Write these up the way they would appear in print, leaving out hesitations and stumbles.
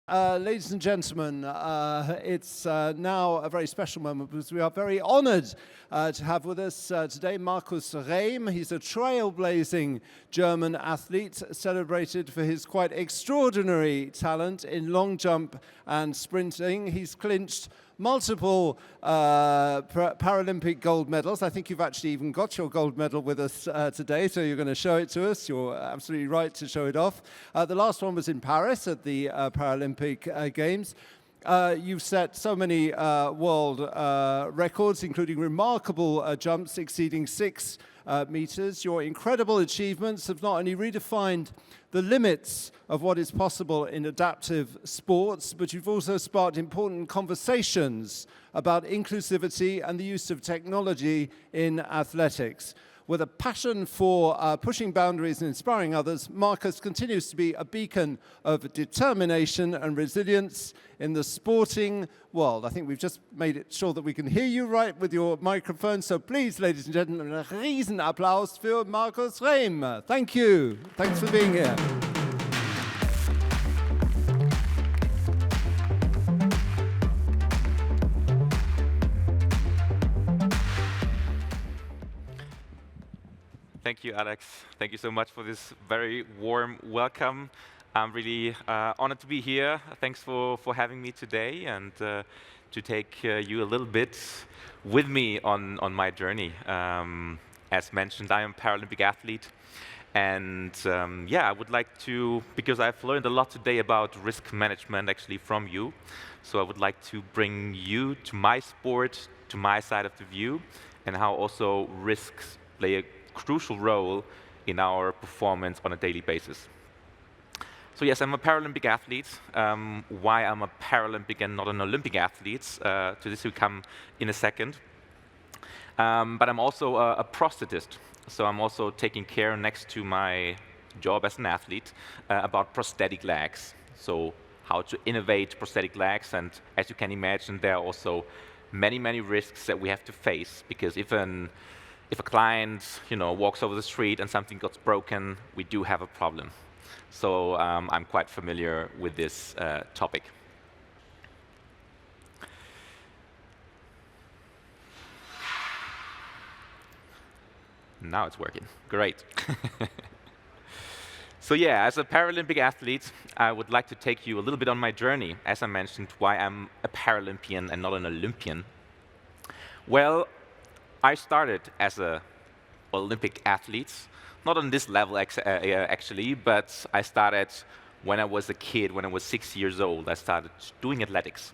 Ladies and gentlemen, it's now a very special moment because we are very honored to have with us today Markus Rehm. He's a trailblazing German athlete celebrated for his quite extraordinary talent in long jump and sprinting. He's clinched multiple Paralympic gold medals. I think you've actually even got your gold medal with us today, so you're going to show it to us. You're absolutely right to show it off. The last one was in Paris at the Paralympic Games. You've set so many world records, including remarkable jumps exceeding 6 meters. Your incredible achievements have not only redefined the limits of what is possible in adaptive sports, but you've also sparked important conversations about inclusivity and the use of technology in athletics. With a passion for pushing boundaries and inspiring others, Markus continues to be a beacon of determination and resilience in the sporting world. I think we've just made it sure that we can hear you right with your microphone. So please, ladies and gentlemen, a Riesenapplaus für Markus Rehm. Thank you. Thanks for being here. Thank you, Alex. Thank you so much for this very warm welcome. I'm really honored to be here. Thanks for having me today and to take you a little bit with me on my journey. As mentioned, I am a Paralympic athlete. And yeah, I would like to, because I've learned a lot today about risk management actually from you. So I would like to bring you to my sport, to my side of the view, and how also risks play a crucial role in our performance on a daily basis. So yes, I'm a Paralympic athlete. Why I'm a Paralympic and not an Olympic athlete, to this will come in a second. But I'm also a prosthetist. So I'm also taking care next to my job as an athlete about prosthetic legs. So how to innovate prosthetic legs. And as you can imagine, there are also many, many risks that we have to face, because if a client, walks over the street and something gets broken, we do have a problem. So I'm quite familiar with this topic. Now it's working. Great. So yeah, as a Paralympic athlete, I would like to take you a little bit on my journey, as I mentioned, why I'm a Paralympian and not an Olympian. Well, I started as an Olympic athlete, not on this level actually, but I started when I was a kid, when I was 6 years old. I started doing athletics.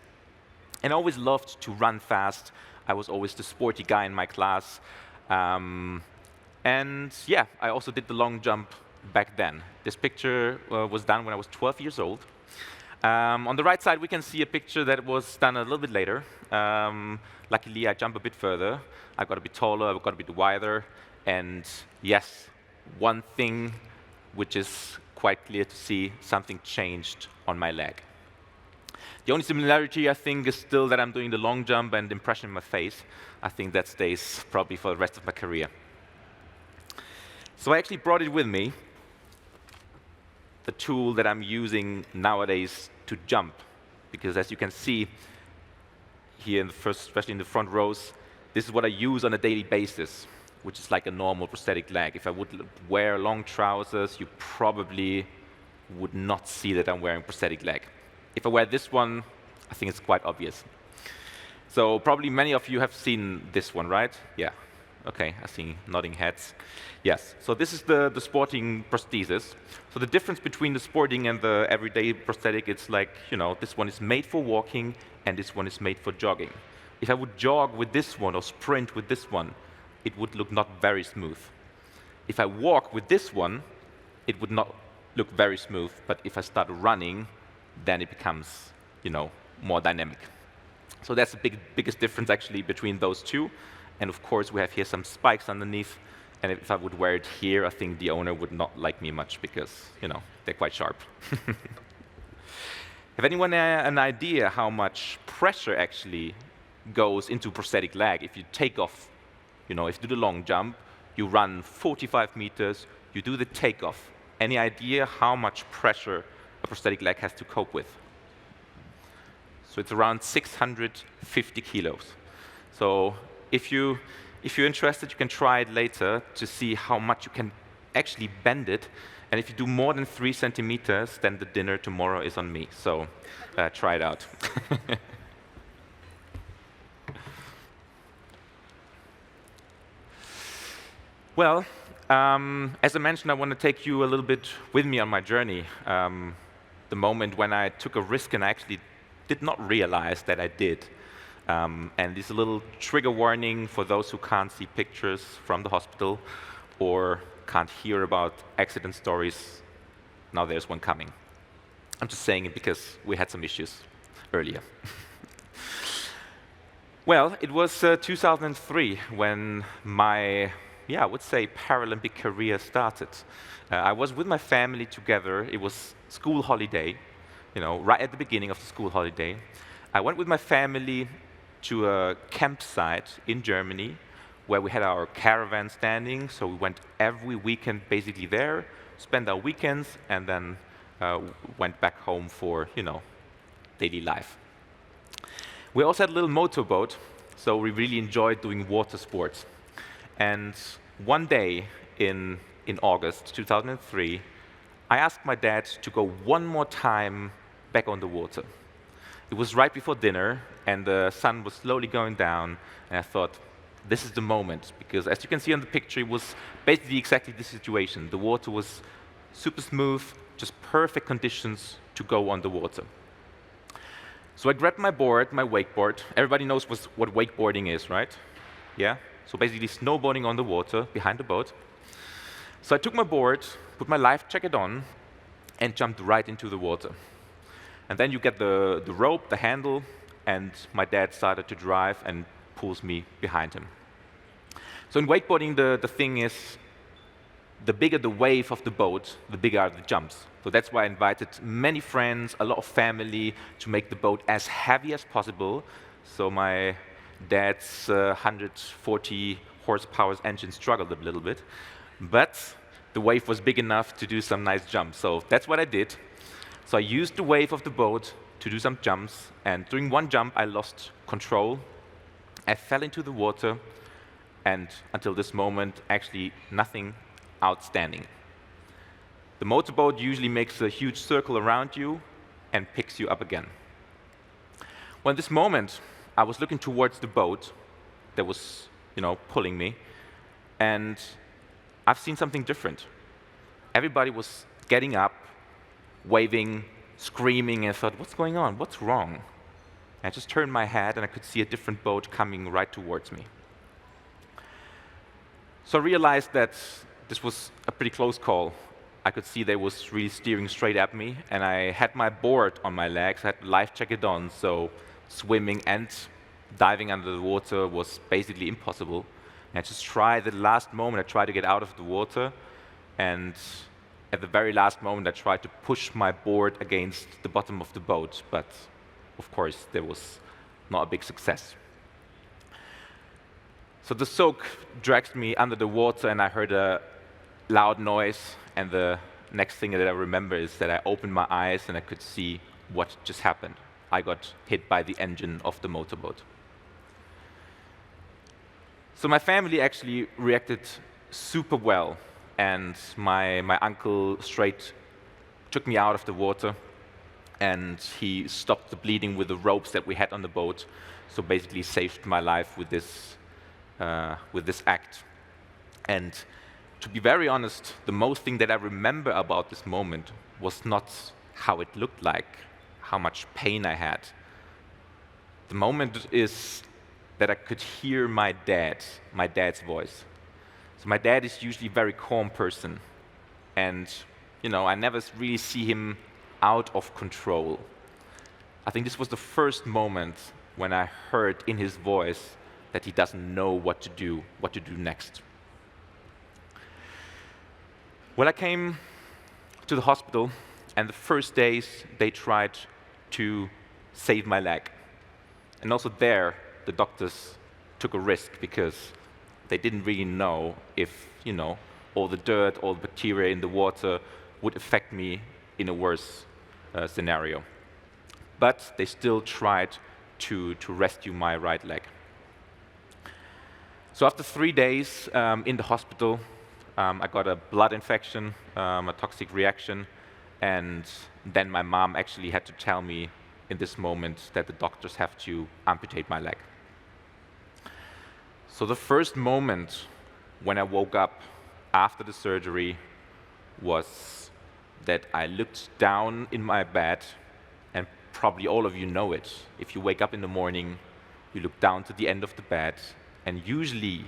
And I always loved to run fast. I was always the sporty guy in my class. And yeah, I also did the long jump back then. This picture was done when I was 12 years old. On the right side, we can see a picture that was done a little bit later. Luckily, I jumped a bit further. I got a bit taller, I got a bit wider. And yes, one thing which is quite clear to see, something changed on my leg. The only similarity, I think, is still that I'm doing the long jump and impression in my face. I think that stays probably for the rest of my career. So I actually brought it with me, the tool that I'm using nowadays to jump. Because as you can see here, especially in the front rows, this is what I use on a daily basis, which is like a normal prosthetic leg. If I would wear long trousers, you probably would not see that I'm wearing prosthetic leg. If I wear this one, I think it's quite obvious. So probably many of you have seen this one, right? Yeah. Okay, I see nodding heads. Yes, so this is the sporting prosthesis. So the difference between the sporting and the everyday prosthetic, it's like, this one is made for walking and this one is made for jogging. If I would jog with this one or sprint with this one, it would look not very smooth. If I walk with this one, it would not look very smooth, but if I start running, then it becomes, more dynamic. So that's the biggest difference actually between those two. And of course, we have here some spikes underneath. And if I would wear it here, I think the owner would not like me much because, they're quite sharp. Have anyone an idea how much pressure actually goes into prosthetic leg? If you take off, if you do the long jump, you run 45 meters, you do the takeoff. Any idea how much pressure a prosthetic leg has to cope with? So it's around 650 kilos. So if you're interested, you can try it later to see how much you can actually bend it. And if you do more than 3 centimeters, then the dinner tomorrow is on me. So try it out. Well, as I mentioned, I want to take you a little bit with me on my journey. The moment when I took a risk and I actually did not realize that I did. And this is a little trigger warning for those who can't see pictures from the hospital or can't hear about accident stories. Now there's one coming. I'm just saying it because we had some issues earlier. Well, it was 2003 when my, I would say, Paralympic career started. I was with my family together. It was school holiday, right at the beginning of the school holiday. I went with my family to a campsite in Germany where we had our caravan standing. So we went every weekend basically there, spent our weekends, and then went back home for, daily life. We also had a little motorboat, so we really enjoyed doing water sports. And one day in August 2003, I asked my dad to go one more time back on the water. It was right before dinner, and the sun was slowly going down, and I thought, this is the moment, because as you can see on the picture, it was basically exactly this situation. The water was super smooth, just perfect conditions to go on the water. So I grabbed my board, my wakeboard. Everybody knows what wakeboarding is, right? Yeah? So basically snowboarding on the water behind the boat. So I took my board, put my life jacket on, and jumped right into the water. And then you get the rope, the handle, and my dad started to drive and pulls me behind him. So in wakeboarding, the thing is, the bigger the wave of the boat, the bigger are the jumps. So that's why I invited many friends, a lot of family, to make the boat as heavy as possible. So my dad's 140 horsepower engine struggled a little bit. But the wave was big enough to do some nice jumps. So that's what I did. So I used the wave of the boat to do some jumps. And during one jump, I lost control. I fell into the water. And until this moment, actually nothing outstanding. The motorboat usually makes a huge circle around you and picks you up again. Well, in this moment, I was looking towards the boat that was, pulling me, and I've seen something different. Everybody was getting up, waving, screaming, and I thought, what's going on? What's wrong? And I just turned my head, and I could see a different boat coming right towards me. So I realized that this was a pretty close call. I could see they was really steering straight at me, and I had my board on my legs, I had the life jacket on, so swimming and diving under the water was basically impossible. And I just tried at the last moment, I tried to get out of the water, and at the very last moment I tried to push my board against the bottom of the boat, but of course there was not a big success. So the soak dragged me under the water, and I heard a loud noise, and the next thing that I remember is that I opened my eyes and I could see what just happened. I got hit by the engine of the motorboat. So my family actually reacted super well, and my uncle straight took me out of the water, and he stopped the bleeding with the ropes that we had on the boat, so basically saved my life with this act. And to be very honest, the most thing that I remember about this moment was not how it looked like, how much pain I had. The moment is that I could hear my dad's voice. So my dad is usually a very calm person, and I never really see him out of control. I think this was the first moment when I heard in his voice that he doesn't know what to do next. Well, I came to the hospital, and the first days they tried to save my leg. And also there, the doctors took a risk because they didn't really know if, all the dirt, all the bacteria in the water would affect me in a worse scenario. but they still tried to rescue my right leg. So after 3 days in the hospital, I got a blood infection, a toxic reaction, and then my mom actually had to tell me in this moment that the doctors have to amputate my leg. So the first moment when I woke up after the surgery was that I looked down in my bed, and probably all of you know it. If you wake up in the morning, you look down to the end of the bed, and usually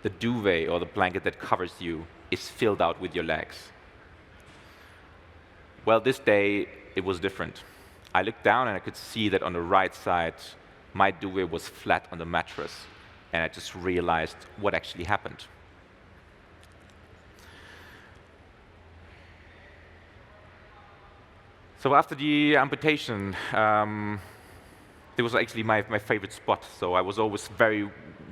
the duvet or the blanket that covers you is filled out with your legs. Well, this day it was different. I looked down and I could see that on the right side, my duvet was flat on the mattress, and I just realized what actually happened. So after the amputation, it was actually my favorite spot. So I was always very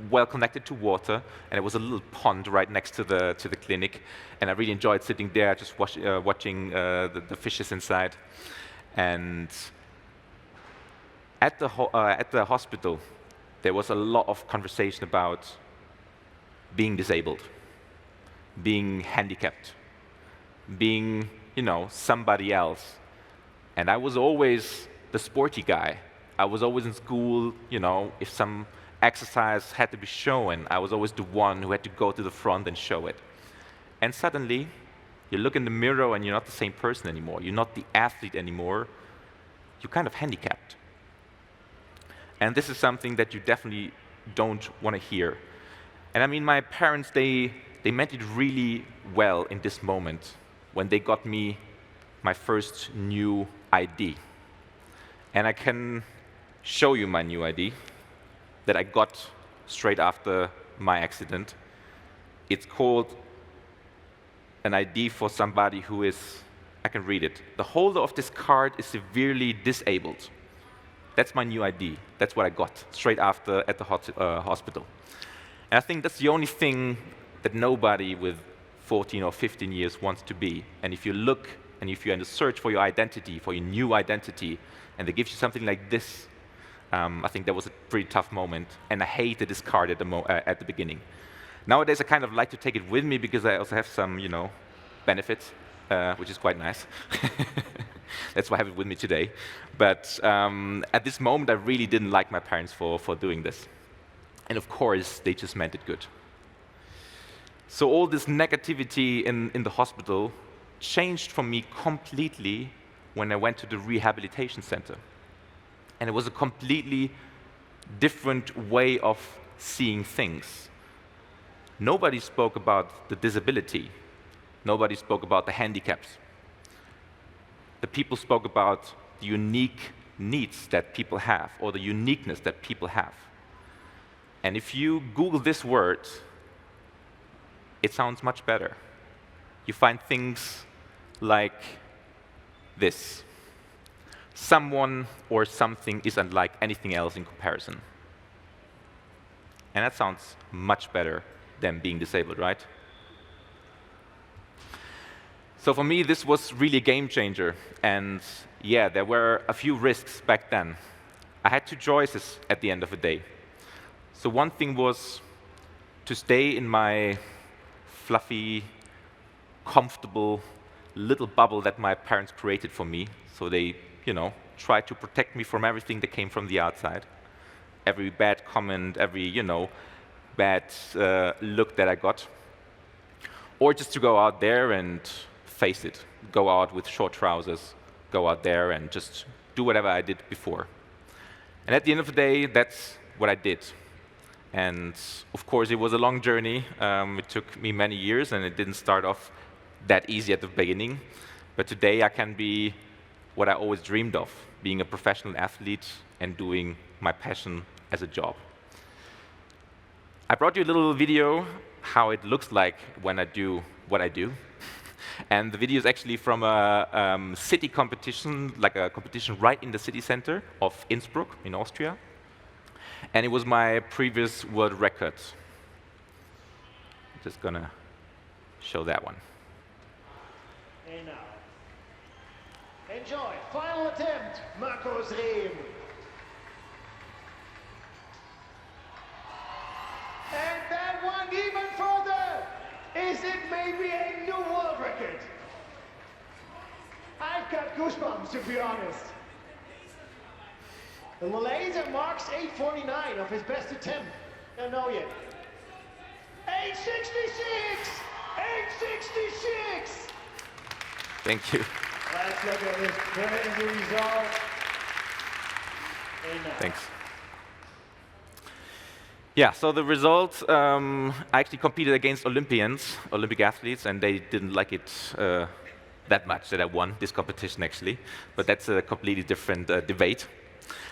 well connected to water, and there was a little pond right next to the clinic, and I really enjoyed sitting there, just watching the fishes inside. And at the hospital, there was a lot of conversation about being disabled, being handicapped, being, somebody else. And I was always the sporty guy. I was always in school, if some exercise had to be shown, I was always the one who had to go to the front and show it. And suddenly, you look in the mirror and you're not the same person anymore. You're not the athlete anymore. You're kind of handicapped. And this is something that you definitely don't want to hear. And I mean, my parents, they meant it really well in this moment when they got me my first new ID. And I can show you my new ID that I got straight after my accident. It's called an ID for somebody who is, I can read it. The holder of this card is severely disabled. That's my new ID. That's what I got straight after at the hospital. And I think that's the only thing that nobody with 14 or 15 years wants to be. And if you look, and if you're in the search for your identity, for your new identity, and they give you something like this, I think that was a pretty tough moment, and I hated this card at the beginning. Nowadays, I kind of like to take it with me because I also have some, benefits, which is quite nice. That's why I have it with me today. But at this moment, I really didn't like my parents for doing this. And of course, they just meant it good. So all this negativity in the hospital changed for me completely when I went to the rehabilitation center. And it was a completely different way of seeing things. Nobody spoke about the disability. Nobody spoke about the handicaps. The people spoke about the unique needs that people have, or the uniqueness that people have. And if you Google this word, it sounds much better. You find things like this. Someone or something is unlike anything else in comparison. And that sounds much better than being disabled, right? So for me, this was really a game changer. And yeah, there were a few risks back then. I had two choices at the end of the day. So one thing was to stay in my fluffy, comfortable little bubble that my parents created for me. So they, tried to protect me from everything that came from the outside. Every bad comment, every, bad look that I got. Or just to go out there and face it. Go out with short trousers, go out there and just do whatever I did before. And at the end of the day, that's what I did. And of course, it was a long journey. It took me many years, and it didn't start off that easy at the beginning. But today, I can be what I always dreamed of, being a professional athlete and doing my passion as a job. I brought you a little video how it looks like when I do what I do. And the video is actually from a city competition, like a competition right in the city center of Innsbruck in Austria. And it was my previous world record. I'm just gonna show that one. Hey now. Enjoy. Final attempt, Markus Rehm. And that one even further. Is it maybe a new world record? I've got goosebumps, to be honest. The Malaysia marks 8:49 of his best attempt. Don't know yet. 8:66! 8:66! Thank you. Let's look at this crazy result. Thanks. Yeah, so the result, I actually competed against Olympic athletes, and they didn't like it that much that I won this competition, actually. But that's a completely different debate.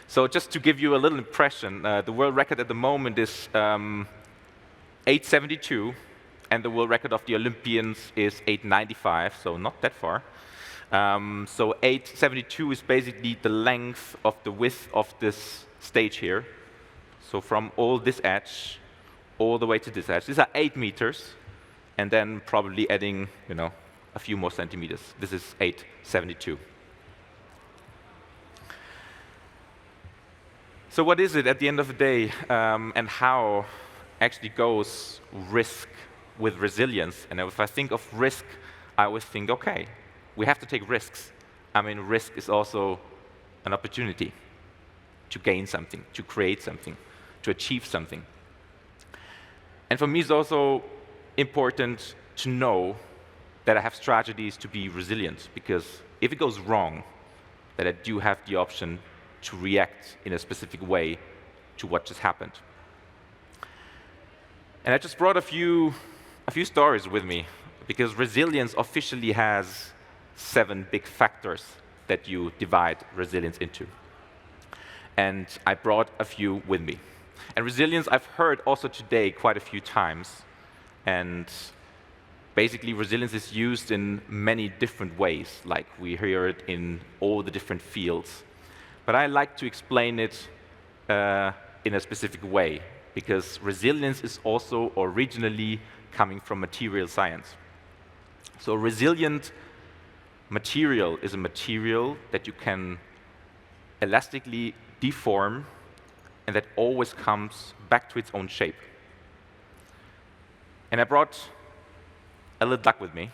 So just to give you a little impression, the world record at the moment is 8:72, and the world record of the Olympians is 8:95, so not that far. So 8:72 is basically the length of the width of this stage here. So from all this edge, all the way to this edge. These are 8 meters, and then probably adding, a few more centimeters. This is 8:72. So what is it at the end of the day, and how actually goes risk with resilience? And if I think of risk, I always think, okay, we have to take risks. I mean, risk is also an opportunity to gain something, to create something, to achieve something. And for me, it's also important to know that I have strategies to be resilient, because if it goes wrong, that I do have the option to react in a specific way to what just happened. And I just brought a few stories with me, because resilience officially has 7 big factors that you divide resilience into. And I brought a few with me. And resilience I've heard also today quite a few times. And basically resilience is used in many different ways, like we hear it in all the different fields. But I like to explain it in a specific way, because resilience is also originally coming from material science. So resilient material is a material that you can elastically deform and that always comes back to its own shape. And I brought a little duck with me.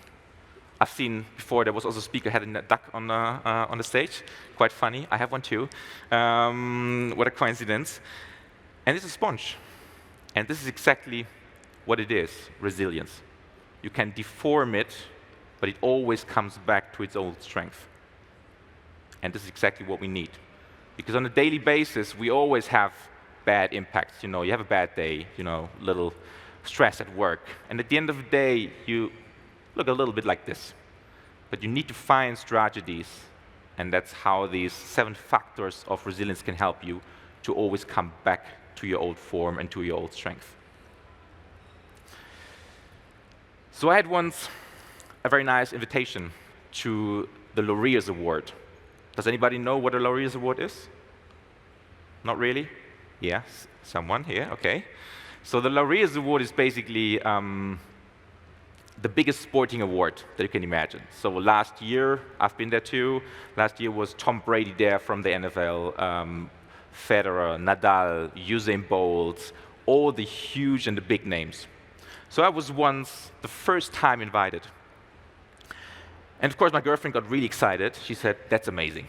I've seen before there was also a speaker had a duck on the stage. Quite funny. I have one too. What a coincidence. And it's a sponge. And this is exactly what it is, resilience. You can deform it, but it always comes back to its old strength. And this is exactly what we need. Because on a daily basis, we always have bad impacts. You have a bad day, little stress at work. And at the end of the day, you look a little bit like this. But you need to find strategies, and that's how these 7 factors of resilience can help you to always come back to your old form and to your old strength. So I had once a very nice invitation to the Laureus Award. Does anybody know what a Laureus Award is? Not really? Yes, someone here, okay. So the Laureus Award is basically the biggest sporting award that you can imagine. So last year, I've been there too. Last year was Tom Brady there from the NFL, Federer, Nadal, Usain Bolt, all the huge and the big names. So I was once the first time invited. And of course, my girlfriend got really excited. She said, that's amazing.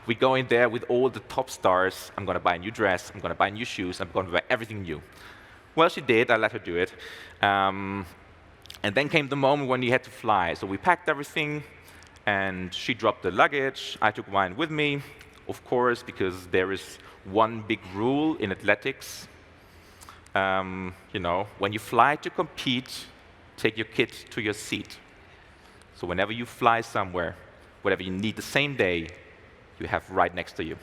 We go in there with all the top stars. I'm going to buy a new dress. I'm going to buy new shoes. I'm going to buy everything new. Well, she did. I let her do it. And then came the moment when you had to fly. So we packed everything, and she dropped the luggage. I took mine with me, of course, because there is one big rule in athletics. When you fly to compete, take your kit to your seat. So whenever you fly somewhere, whatever you need the same day, you have right next to you.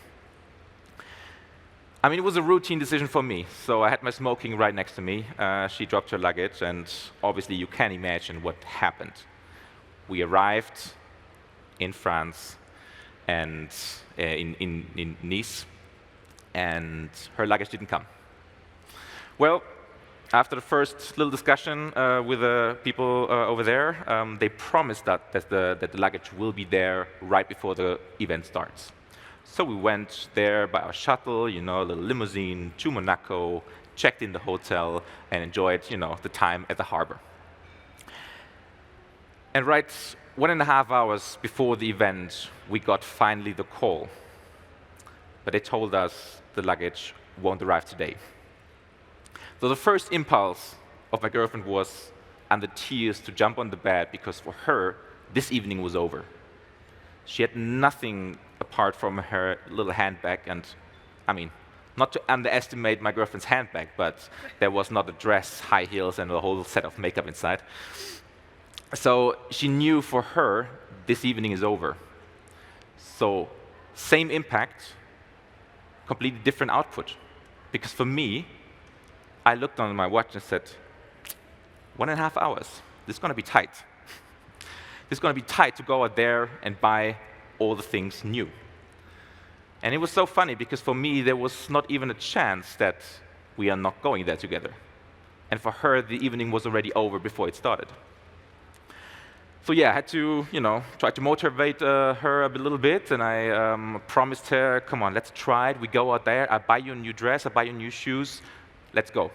I mean, it was a routine decision for me. So I had my smoking right next to me. She dropped her luggage, and obviously you can imagine what happened. We arrived in France and in Nice, and her luggage didn't come. Well, after the first little discussion with the people over there, they promised that the luggage will be there right before the event starts. So we went there by our shuttle, a little limousine to Monaco, checked in the hotel, and enjoyed, the time at the harbor. And right 1.5 hours before the event, we got finally the call. But they told us the luggage won't arrive today. So the first impulse of my girlfriend was, under tears, to jump on the bed, because for her, this evening was over. She had nothing apart from her little handbag, and I mean, not to underestimate my girlfriend's handbag, but there was not a dress, high heels, and a whole set of makeup inside. So she knew for her, this evening is over. So same impact, completely different output. Because for me, I looked on my watch and said, 1.5 hours, this is going to be tight. This is going to be tight to go out there and buy all the things new. And it was so funny, because for me, there was not even a chance that we are not going there together. And for her, the evening was already over before it started. So yeah, I had to, try to motivate her a little bit, and I promised her, come on, let's try it. We go out there, I buy you a new dress, I buy you new shoes, let's go.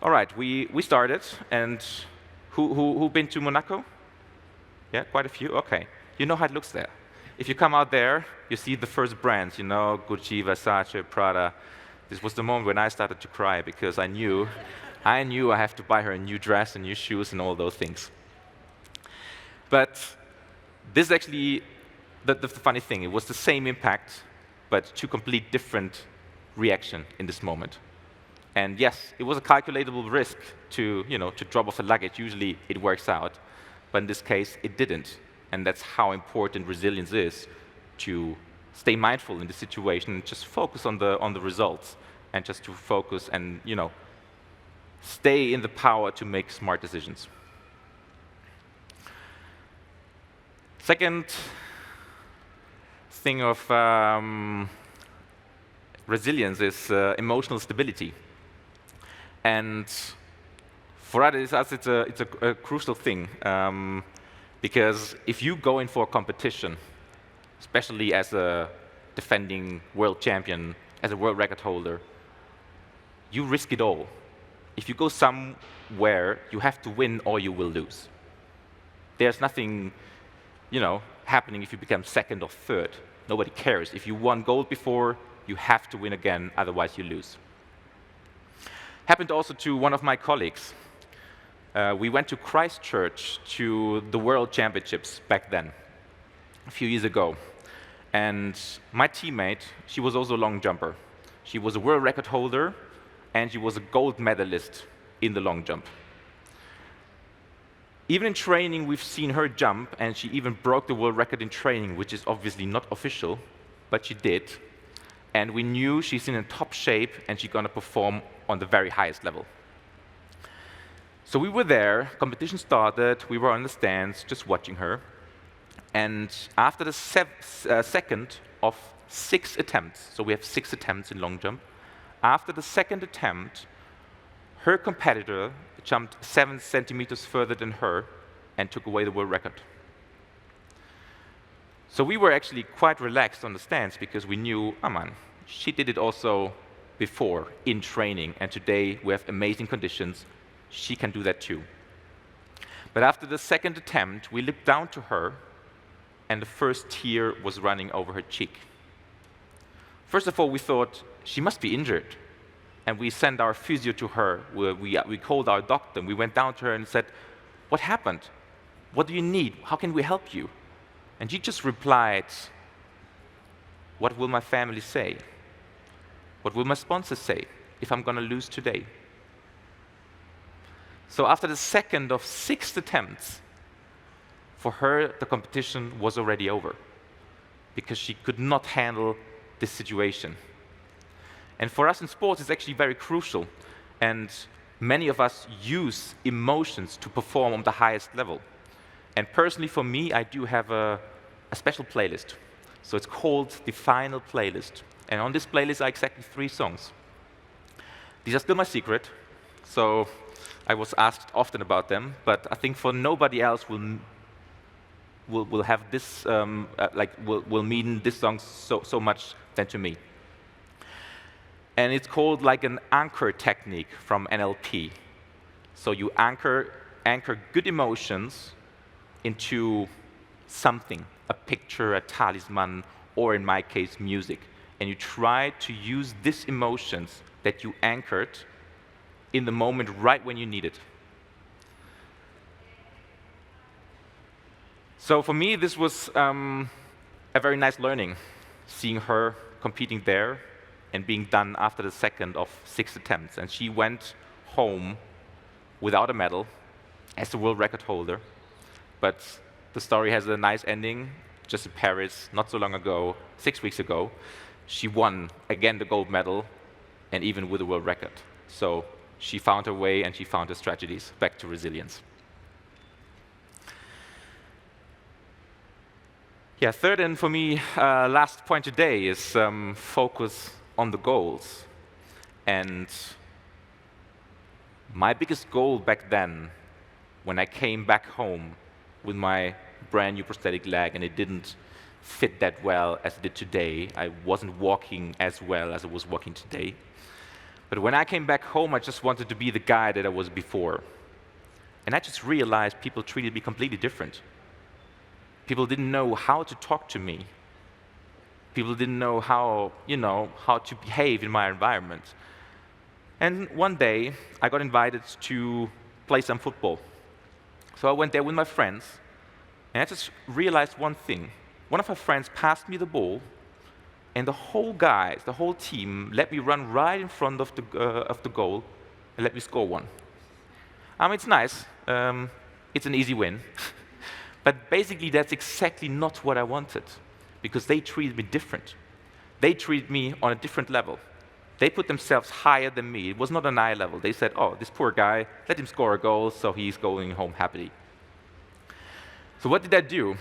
All right, we started, and who been to Monaco? Yeah, quite a few, okay. You know how it looks there. If you come out there, you see the first brands, Gucci, Versace, Prada. This was the moment when I started to cry, because I knew I have to buy her a new dress and new shoes and all those things. But this is actually the funny thing. It was the same impact, but two complete different reaction in this moment. And yes, it was a calculatable risk to drop off the luggage. Usually it works out, but in this case, it didn't. And that's how important resilience is, to stay mindful in the situation, and just focus on the results, and just to focus and stay in the power to make smart decisions. Second thing of resilience is emotional stability. And for us, it's a crucial thing. Because if you go in for a competition, especially as a defending world champion, as a world record holder, you risk it all. If you go somewhere, you have to win or you will lose. There's nothing, happening if you become second or third. Nobody cares. If you won gold before, you have to win again, otherwise you lose. Happened also to one of my colleagues. We went to Christchurch to the World Championships back then, a few years ago. And my teammate, she was also a long jumper. She was a world record holder, and she was a gold medalist in the long jump. Even in training, we've seen her jump, and she even broke the world record in training, which is obviously not official, but she did. And we knew she's in a top shape, and she's going to perform on the very highest level. So we were there, competition started, we were on the stands, just watching her. And after the second of 6 attempts, so we have 6 attempts in long jump, after the second attempt, her competitor jumped 7 centimeters further than her and took away the world record. So we were actually quite relaxed on the stands, because we knew, oh man, she did it also before in training, and today we have amazing conditions. She can do that too. But after the second attempt, we looked down to her, and the first tear was running over her cheek. First of all, we thought she must be injured. And we sent our physio to her. We called our doctor, and we went down to her and said, what happened? What do you need? How can we help you? And she just replied, what will my family say? What will my sponsors say if I'm going to lose today? So after the second of 6 attempts, for her, the competition was already over, because she could not handle this situation. And for us in sports, it's actually very crucial. And many of us use emotions to perform on the highest level. And personally, for me, I do have a special playlist. So it's called the Final Playlist. And on this playlist are exactly 3 songs. These are still my secret. So I was asked often about them, but I think for nobody else will have this, will mean this song so much than to me. And it's called like an anchor technique from NLP. So you anchor good emotions into something, a picture, a talisman, or in my case, music. And you try to use these emotions that you anchored in the moment right when you need it. So for me, this was a very nice learning, seeing her competing there and being done after the second of 6 attempts. And she went home without a medal as the world record holder. But the story has a nice ending. Just in Paris, not so long ago, 6 weeks ago, she won again the gold medal, and even with a world record. So she found her way and she found her strategies back to resilience. Yeah, third and for me, last point today is focus on the goals. And my biggest goal back then, when I came back home with my brand new prosthetic leg and it didn't fit that well as it did today, I wasn't walking as well as I was walking today. But when I came back home, I just wanted to be the guy that I was before. And I just realized people treated me completely different. People didn't know how to talk to me. People didn't know how to behave in my environment. And one day, I got invited to play some football. So I went there with my friends, and I just realized one thing. One of my friends passed me the ball, and the whole team let me run right in front of the goal and let me score one. I mean, it's nice. It's an easy win. But basically, that's exactly not what I wanted, because they treated me different. They treated me on a different level. They put themselves higher than me. It was not an eye level. They said, oh, this poor guy, let him score a goal, so he's going home happily. So what did I do?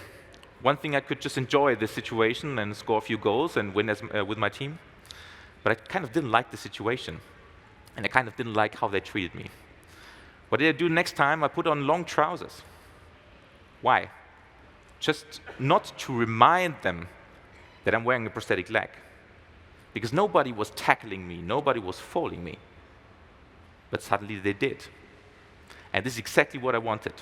One thing, I could just enjoy the situation and score a few goals and win with my team. But I kind of didn't like the situation. And I kind of didn't like how they treated me. What did I do next time? I put on long trousers. Why? Just not to remind them that I'm wearing a prosthetic leg. Because nobody was tackling me, nobody was falling me. But suddenly they did. And this is exactly what I wanted.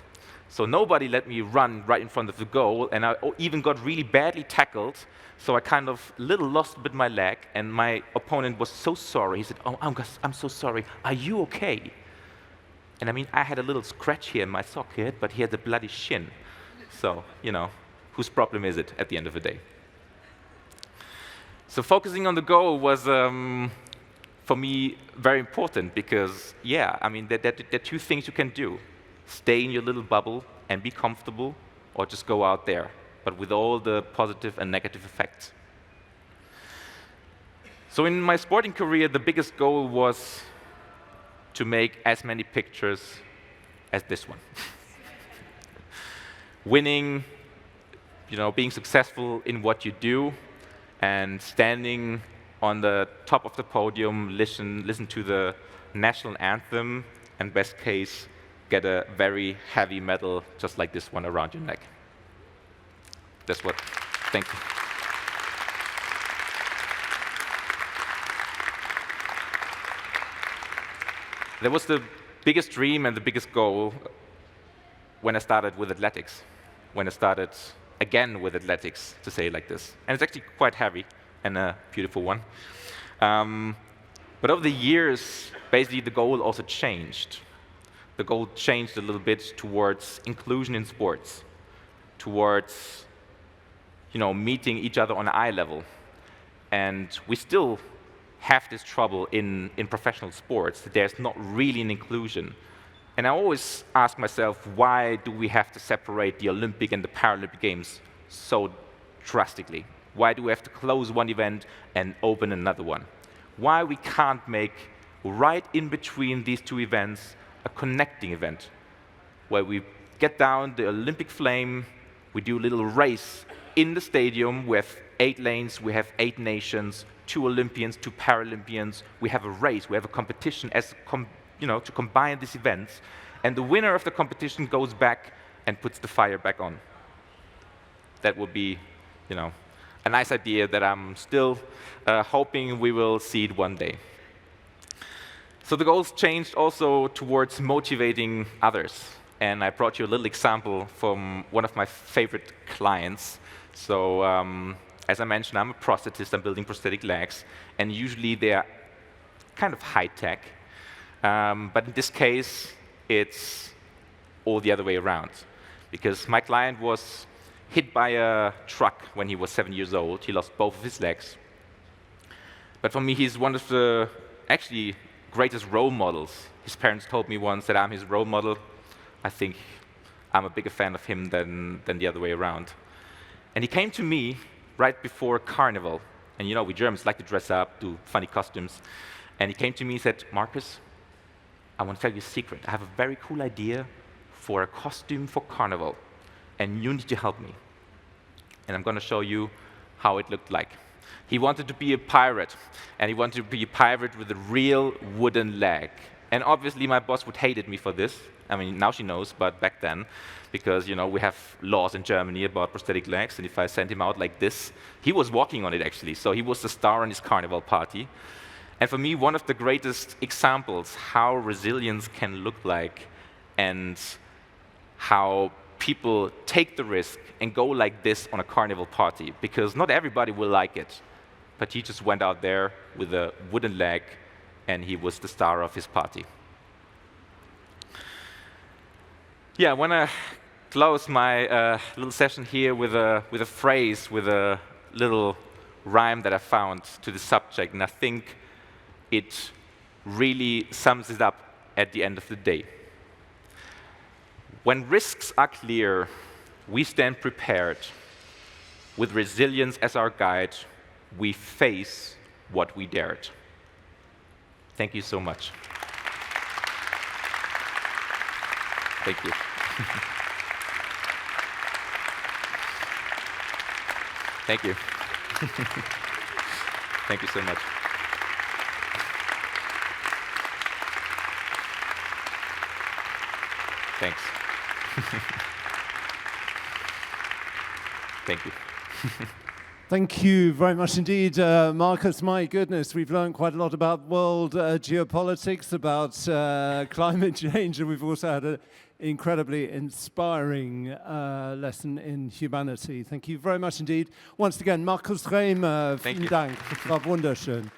So nobody let me run right in front of the goal, and I even got really badly tackled, so I kind of lost a bit my leg, and my opponent was so sorry. He said, oh, I'm so sorry. Are you okay? And I mean, I had a little scratch here in my socket, but he had a bloody shin. So, whose problem is it at the end of the day? So focusing on the goal was, for me, very important because, yeah, I mean, there are two things you can do. Stay in your little bubble and be comfortable, or just go out there, but with all the positive and negative effects. So in my sporting career, the biggest goal was to make as many pictures as this one. Winning, being successful in what you do, and standing on the top of the podium, listen to the national anthem, and best case, get a very heavy medal just like this one around your neck. That's what. Thank you. That was the biggest dream and the biggest goal when I started with athletics. When I started again with athletics, to say it like this. And it's actually quite heavy and a beautiful one. But over the years, basically the goal also changed. The goal changed a little bit towards inclusion in sports, towards meeting each other on eye level. And we still have this trouble in professional sports. There's not really an inclusion. And I always ask myself, why do we have to separate the Olympic and the Paralympic Games so drastically? Why do we have to close one event and open another one? Why we can't make right in between these two events a connecting event where we get down the Olympic flame, we do a little race in the stadium. We have 8 lanes, we have 8 nations, 2 Olympians, 2 Paralympians. We have a race, we have a competition as to combine these events, and the winner of the competition goes back and puts the fire back on. That would be, a nice idea that I'm still hoping we will see it one day. So the goals changed also towards motivating others. And I brought you a little example from one of my favorite clients. So as I mentioned, I'm a prosthetist. I'm building prosthetic legs. And usually they're kind of high-tech. But in this case, it's all the other way around. Because my client was hit by a truck when he was 7 years old. He lost both of his legs. But for me, he's one of the actually greatest role models. His parents told me once that I'm his role model. I think I'm a bigger fan of him than the other way around. And he came to me right before Carnival. And we Germans like to dress up, do funny costumes. And he came to me and said, Markus, I want to tell you a secret. I have a very cool idea for a costume for Carnival. And you need to help me. And I'm going to show you how it looked like. He wanted to be a pirate, and he wanted to be a pirate with a real wooden leg. And obviously, my boss would hated me for this. I mean, now she knows, but back then, because we have laws in Germany about prosthetic legs, and if I sent him out like this, he was walking on it actually. So he was the star on his carnival party. And for me, one of the greatest examples how resilience can look like, and how people take the risk and go like this on a carnival party, because not everybody will like it. But he just went out there with a wooden leg, and he was the star of his party. Yeah, I want to close my little session here with a phrase, with a little rhyme that I found to the subject, and I think it really sums it up at the end of the day. When risks are clear, we stand prepared. With resilience as our guide, we face what we dared. Thank you so much. Thank you. Thank you. Thank you so much. Thanks. Thank you. Thank you very much indeed, Markus. My goodness, we've learned quite a lot about world geopolitics, about climate change, and we've also had an incredibly inspiring lesson in humanity. Thank you very much indeed. Once again, Markus Rehm, vielen Dank. Das war wunderschön.